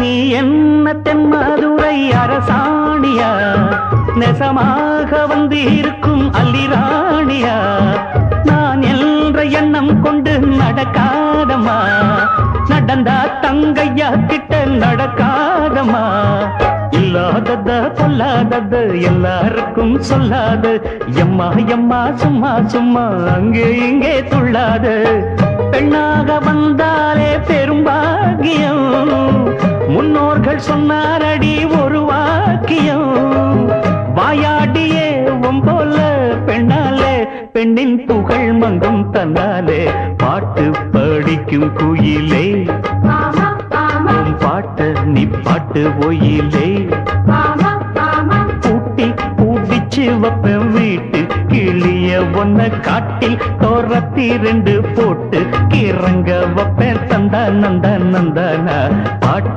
நீ என்ன தென்மதுரை அரசாணியா, நெசமாக வந்து இருக்கும் அல்லிராணியா, நான் என்ற எண்ணம் கொண்டு நடக்காதம்மா, நடந்தா தங்கையா கிட்ட நடக்காதம்மா. இல்லாதத பொல்லாதது எல்லாருக்கும் சொல்லாது, எம்மா எம்மா சும்மா சும்மா அங்கே இங்கே துள்ளாது. பெண்ணாக வந்தாலே பெரும்பாகியம், முன்னோர்கள் சொன்னாரடி ஒரு வாக்கியம். வாயாடியே போல பெண்ணாலே பெண்ணின் புகழ் மங்கும் தன்னாலே. பாட்டு படிக்கும் குயிலே பாட்ட நீ பாட்டு ஒயிலே, பூட்டி பூட்டிச்சு வப்பேன் வீட்டு கிளிய ஒன்ன காட்டில் தோரத்தி 2 போட்டு கிறங்க வப்பேன் தந்தா நந்தா நந்தானா. பாட்டு